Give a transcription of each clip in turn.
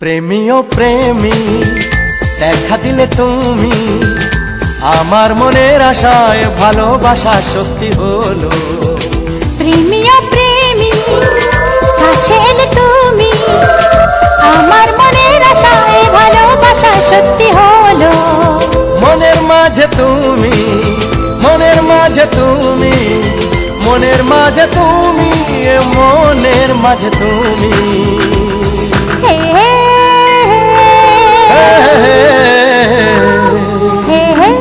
প্রেমী ও প্রেমী দেখা দিলে তুমি আমার মনের আশায়, ভালোবাসা সত্যি হলো। প্রেমী ও প্রেমী কাছে এলে তুমি আমার মনের আশায়, ভালোবাসা সত্যি হলো। মনের মাঝে তুমি, মনের মাঝে তুমি, মনের মাঝে তুমি, মনের মাঝে তুমি। হে হে হে হে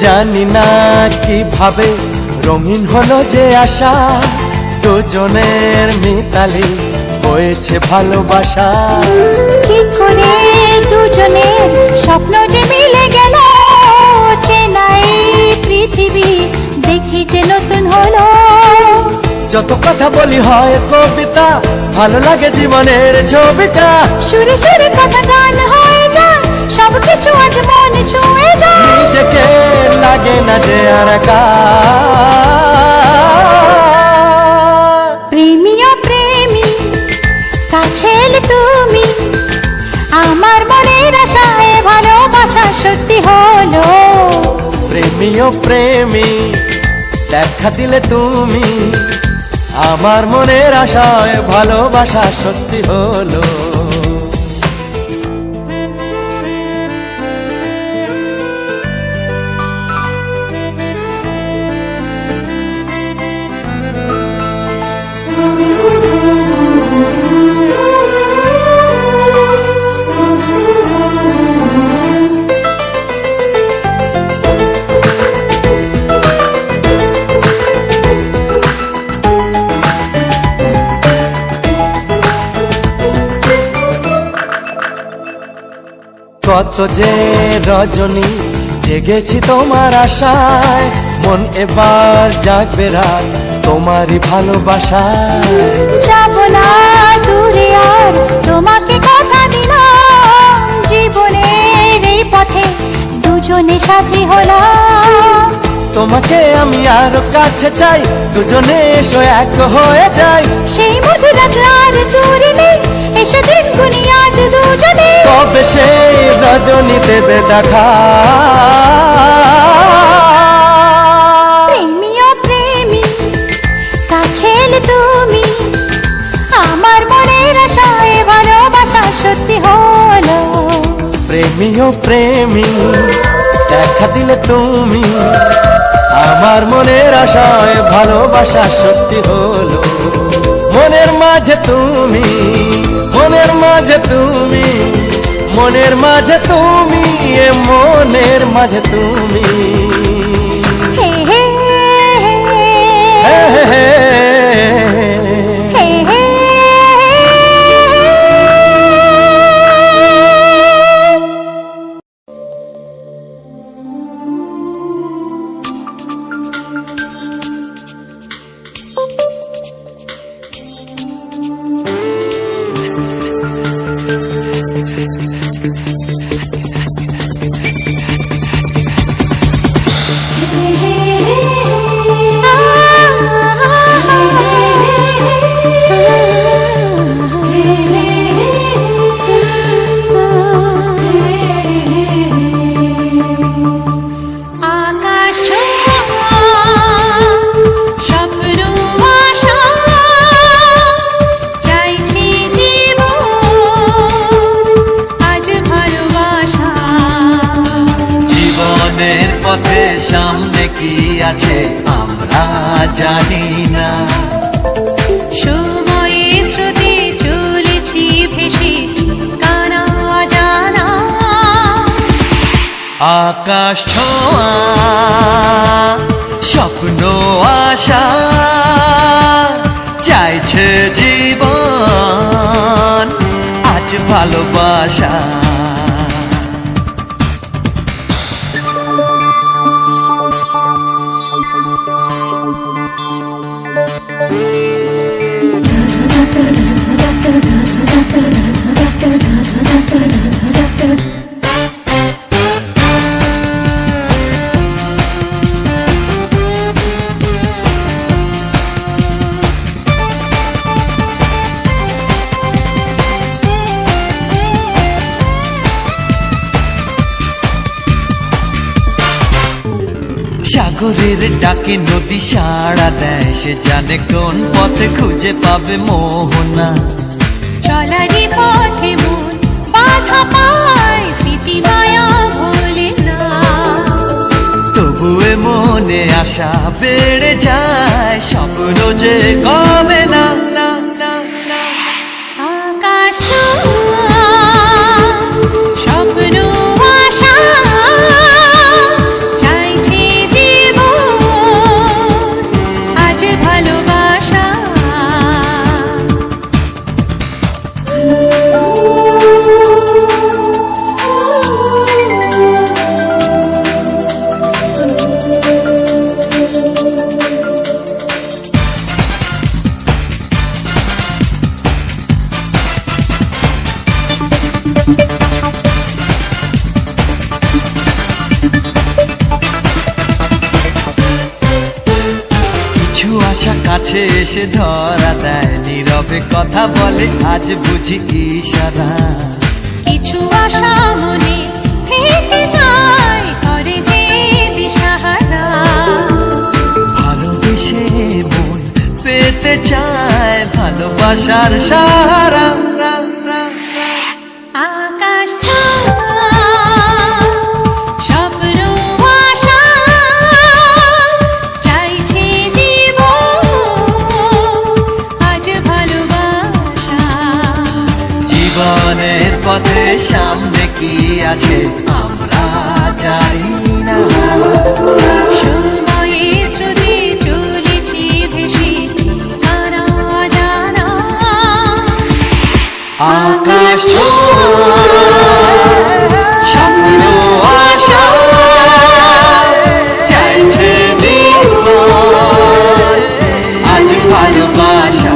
জানি না কিভাবে রঙিন হলো যে আশা, দুজনের মিতালি হয়েছে ভালোবাসা। কি করে দুজনের স্বপ্ন যে মিলে গেল, চেনাই পৃথিবী দেখি যে নতুন হলো। যত কথা বলি হয় কবিতা, ভালো লাগে জীবনের ছবিটা। সুরে সুরে কথা গান হয়ে যায়, সবকিছু আজ মন ছুঁয়ে যায়। নিজেকে লাগে না যে আর একা। প্রেমী ও প্রেমী কাছে এলে তুমি আমার মনের আশায়, ভালোবাসা সত্যি হলো। প্রেমী ও প্রেমী দেখা দিলে তুমি আমার মনের আশায়, ভালোবাসা সত্যি হলো। কত যে রজনী জেগেছি তোমার আশায়, মন এবার জাগবে রাত তোমারই ভালোবাসায়। যাব না দূরে আর তোমাকে কথা দিলাম, জীবনের এই পথে দুজনে সাথী হলাম। তোমাকে আমি আরো কাছে চাই, দুজনে এসো এক হয়ে যাই। সেই মধুর আর দূরে নেই, এসো দিন গুনি আজ দুজনে। তবে সেই রজনী দেবে দেখা। প্রেমী ও প্রেমী কাছে এলে তুমি আমার মনের আশায়, ভালোবাসা সত্যি হলো। প্রেমী ও প্রেমী দেখা দিলে তুমি আমার মনের আশায়, ভালোবাসা সত্যি হলো। মনের মাঝে তুমি, মনের মাঝে তুমি, মনের মাঝে তুমি, মনের মাঝে তুমি। হে হে হে হে হে। হে হে সামনে কি আছে আমরা জানি না, সময়ে স্রোতে চলেছি ভেসে কানা জানা। আকাশ ছোঁয়া স্বপ্ন আশা চাইছে জীবন, আজ ভালোবাসা। সাগরের ডাকে নদী সাড়া দেয়, সে জানে কোন পথে খুঁজে পাবে মোহনা। চলারি পথে মন বাধা পায়, স্মৃতি মায়া ভোলে না। তবুয়ে মনে আশা বেড়ে যায়, স্বপ্ন যে কমে না। আকাশ স্বপ্ন আশা চাইছে জীবন, আজ ভালোবাসা। কিছু আশা কাছে এসে ধরা দেয়, নীরবে কথা বলে আজ বুঝি ইশারা। কিছু আশা মনে থেকে যায়, করে যে দিশাহারা। ভালোবেসে মন পেতে চায় ভালোবাসার সাহারা। আকাশ স্বপ্ন আশা চাইছে জীবন, আজ ভালোবাসা। জীবনের পথে সামনে কি আছে আমরা জানি না। সময়ের স্রোতে চলেছি ভেসে, ঠিকানা জানা। আকাশ স্বপ্ন আশা চাইছে জীবন, আজ ভালোবাসা।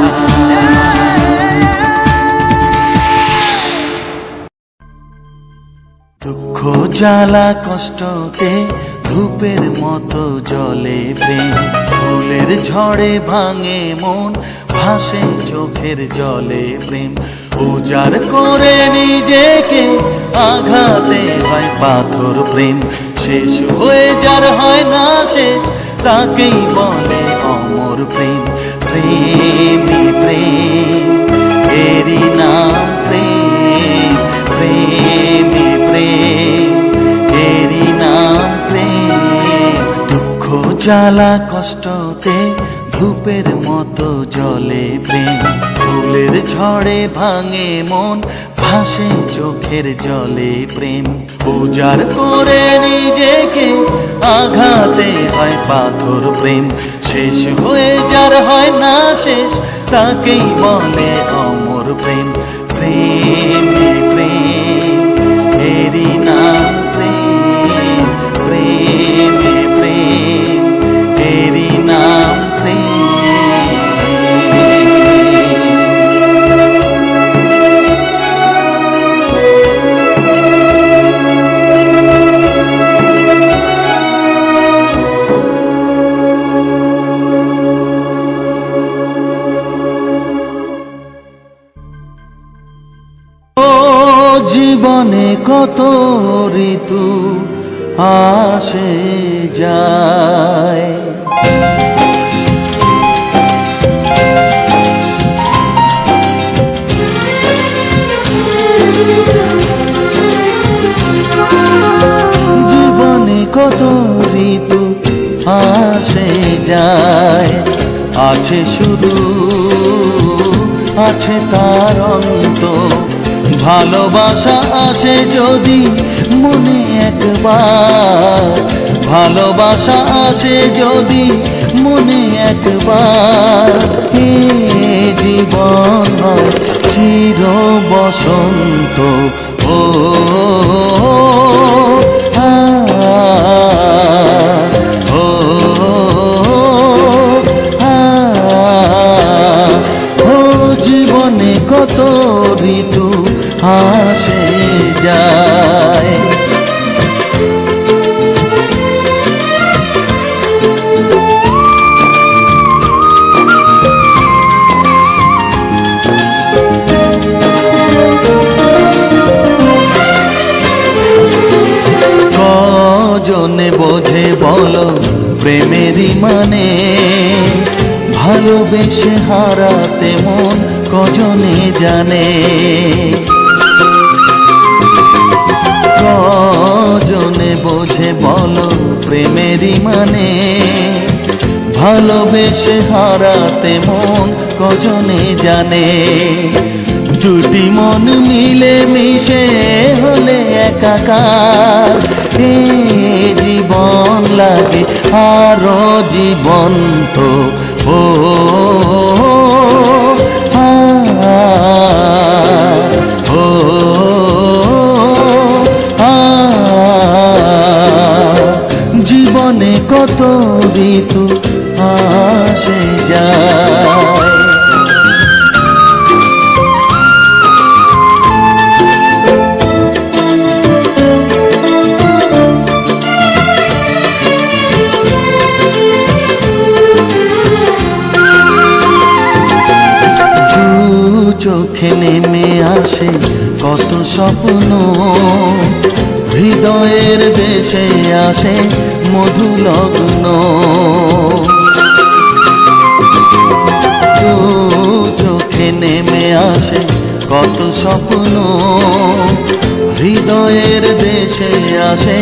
দুঃখ জ্বালা কষ্টতে ধূপের মতো জ্বলে প্রেম, ফুলের ঝড়ে ভাঙে মন, ভাসে চোখের জলে প্রেম। উজাড় করে নিজেকে আঘাতে হয় পাথর প্রেম, শেষ হয়ে যার হয় না শেষ, তাকেই বলে অমর প্রেম। প্রেমী প্রেম এরই নাম প্রেম, প্রেমী প্রেম এরই নাম প্রেম। দুঃখ জ্বালা কষ্টতে ধূপের মতো জ্বলে প্রেম, ফুলের ঝড়ে ভাঙে মন, ভাসে চোখের জলে প্রেম। উজাড় করে নিজেকে আঘাতে হয় পাথর প্রেম, শেষ হয়ে যার হয় না শেষ, তাকেই বলে অমর প্রেম। প্রেমী প্রেম এরই নাম প্রেম, প্রেমী প্রেম এরই নাম প্রেম। জীবনে কত ঋতু আসে যায়, জীবনে কত ঋতু আসে যায়, আছে শুধু আছে তার অন্ত। ভালোবাসা আসে যদি মনে একবার, ভালোবাসা আসে যদি মনে একবার, এ জীবন হয় চির বসন্ত। ও আ, ও আ, ও জীবনে কত ঋতু আসে যায়। কজনে বোঝে বলো প্রেমেরই মানে, ভালোবেসে হারাতে মন কজনে জানে। কজনে বোঝে বলো প্রেমেরই মানে, ভালোবেসে হারাতে মন কজনে জানে। দুটি মন মিলে মিশে হলে একাকার, এ জীবন লাগে আরো জীবন্ত। ও আ, ও আ, জীবনে কত ঋতু আসে যায়। চোখে নেমে আসে কত স্বপ্ন, হৃদয়ের দেশে আসে মধু লগ্ন। চোখে নেমে আসে কত স্বপ্ন, হৃদয়ের দেশে আসে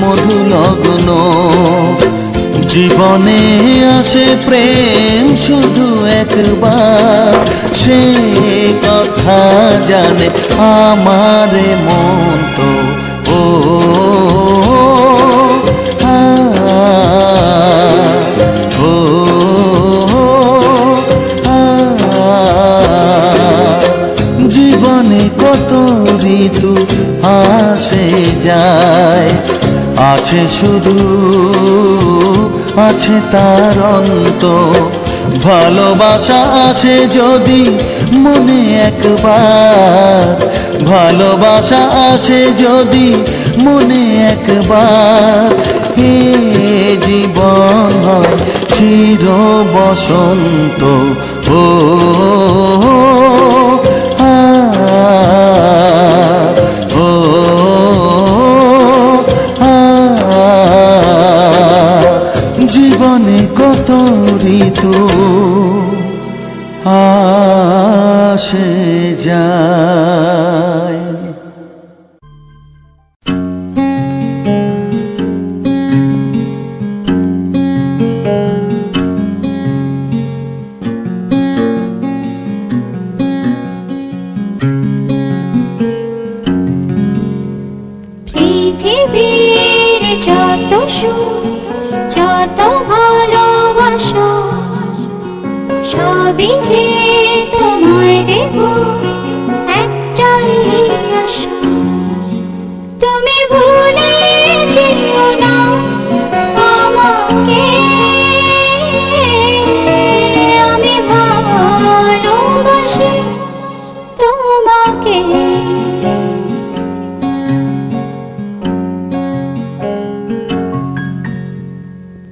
মধু লগ্ন। জীবনে আসে প্রেম শুধু একবার, সে কথা জানে আমার মন তো। ও আ, ও আ, জীবনে কত ঋতু আসে যায়। আছে শুরু আছে তার অন্ত, ভালোবাসা আসে যদি মনে একবার, ভালোবাসা আসে যদি মনে একবার। হে জীবন হয় চির বসন্ত। ও আ, ও আ, জীবনে কত ঋতু আসে যায়। পৃথিবীর যত সুখ যত ভালোবাসা সবই যে তোমায় দেব একটাই আশা। তুমি ভুলে যেও না আমাকে, আমি ভালোবাসি তোমাকে।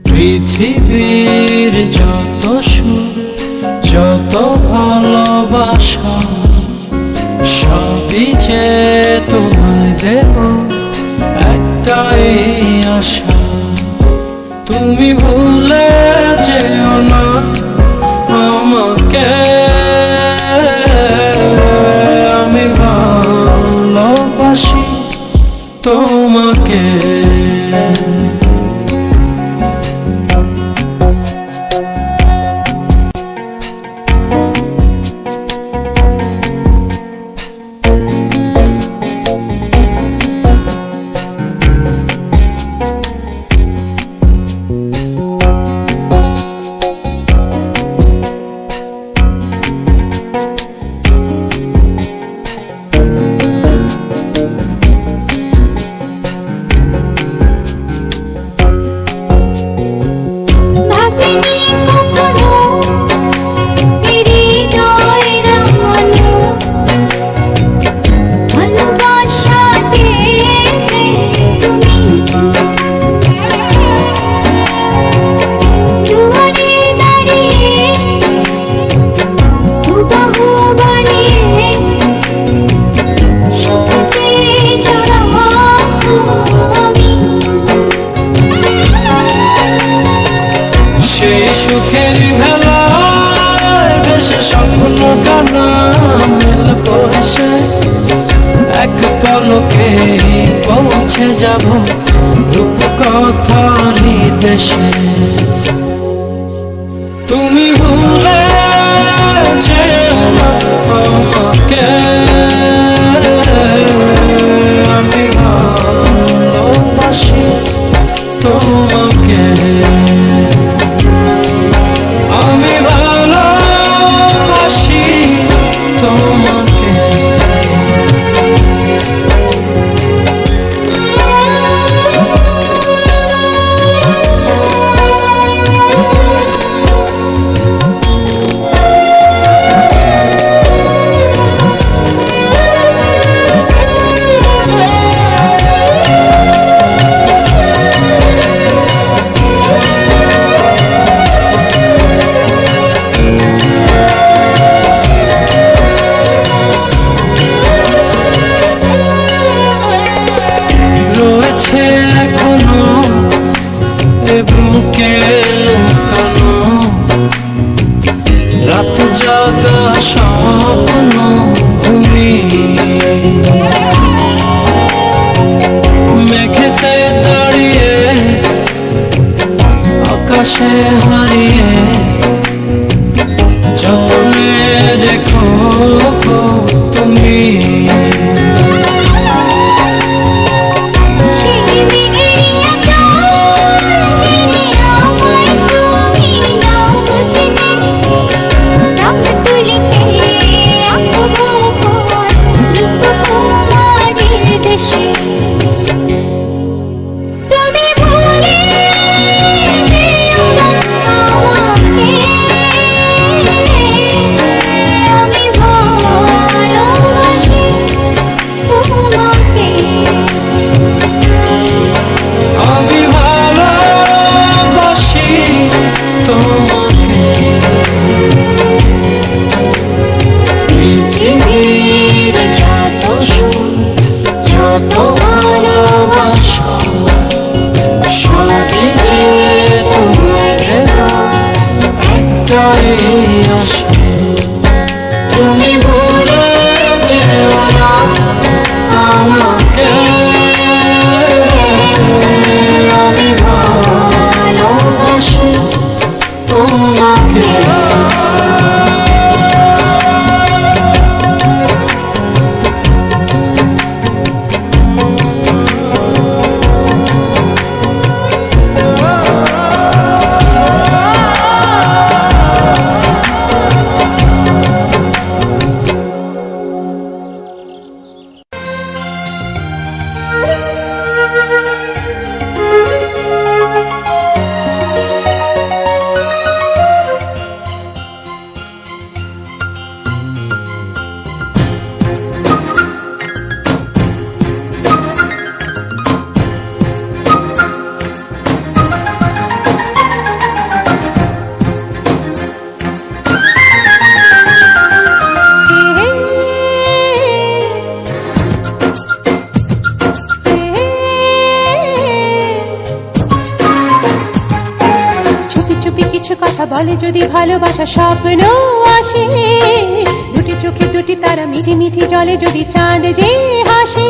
পৃথিবীর যত সুখ যত ভালোবাসা সবই যে তোমায় দেব একটাই আশা। তুমি ভুলে যেও না আমাকে, আমি ভালোবাসি তোমাকে। কোনো ডানা মেলব এসে এক পলকে পৌঁছে যাব রূপকথারই দেশে। তুমি ভুলে যেও না আমাকে, আমি ভালোবাসি তোমাকে, আমি ভালোবাসি তোমাকে। বুকে লুকানো রাত জাগা স্বপ্ন ভূমি, মেঘেতে দাঁড়িয়ে আকাশে হারিয়ে যতনে রেখো গো তুমি। তুমি ভুলে যেও না আমাকে, আমি ভালোবাসি তোমাকে। বলে যদি ভালোবাসা স্বপ্ন আসে, দুটি চোখে দুটি তারা মিঠি মিঠি জলে যদি চাঁদ যে হাসে,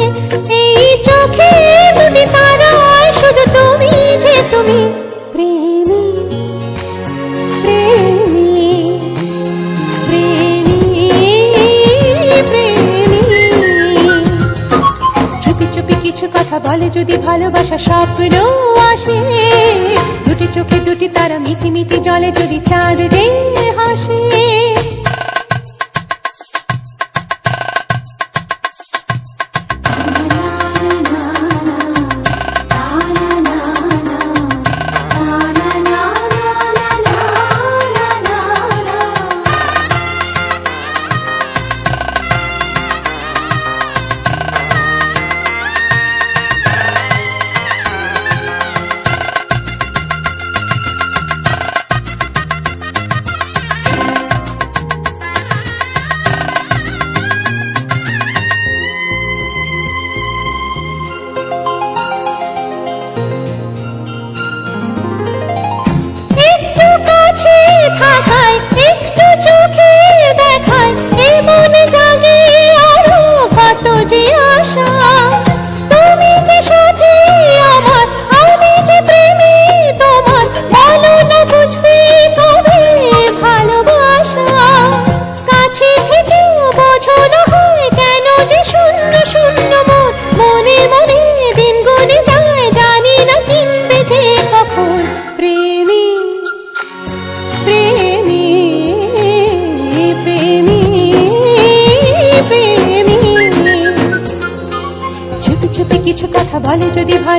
এই চোখে দুটি তারায় শুধু তুমি যে তুমি প্রেমী প্রেমী প্রেমী প্রেমী। চুপি চুপি কিছু কথা বলে যদি ভালোবাসা স্বপ্ন আসে, দুটি চোখে দুটি তারা মিঠি মিঠি জলে যদি চাঁদ যে হাসে।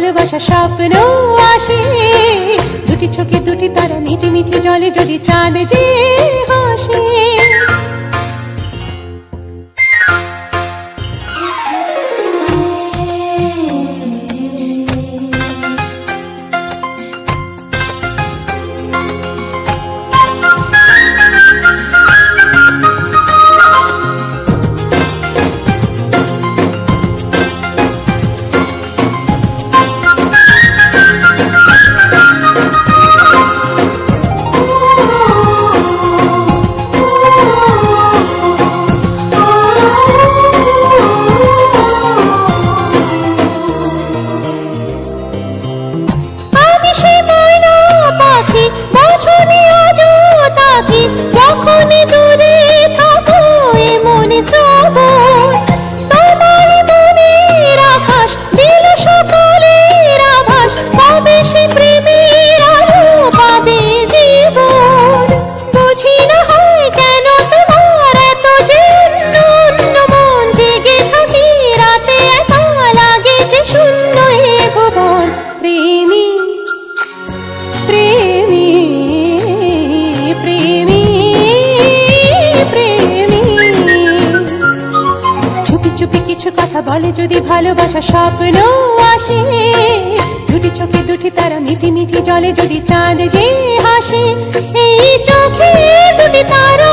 ভালোবাসা স্বপ্ন আসে, দুটি চোখে দুটি তারা মিটি মিটি জলে যদি চাঁদ যে হাসে। আমি সে ময়না পাখি বছরে আজও তাকি, যখনই দূরে থাকো এ মনে শ্রবণ, তোমার মনের আকাশ দিল সকালের আভাস, কবে সে প্রেমের আলো পাবে জীবন। বুঝি না হয় কেন তোমার এত যে অন্য মন, জেগে থাকি রাতে একা লাগে যে শূন্য এ ভুবন। প্রেমী প্রেমী প্রেমী প্রেমী, চুপি চুপি কিছু কথা বলে যদি ভালোবাসা স্বপ্ন আসে, দুটি চোখে দুটি তারা মিটি মিটি জলে যদি চাঁদ যে হাসে, এই চোখে দুটি তারা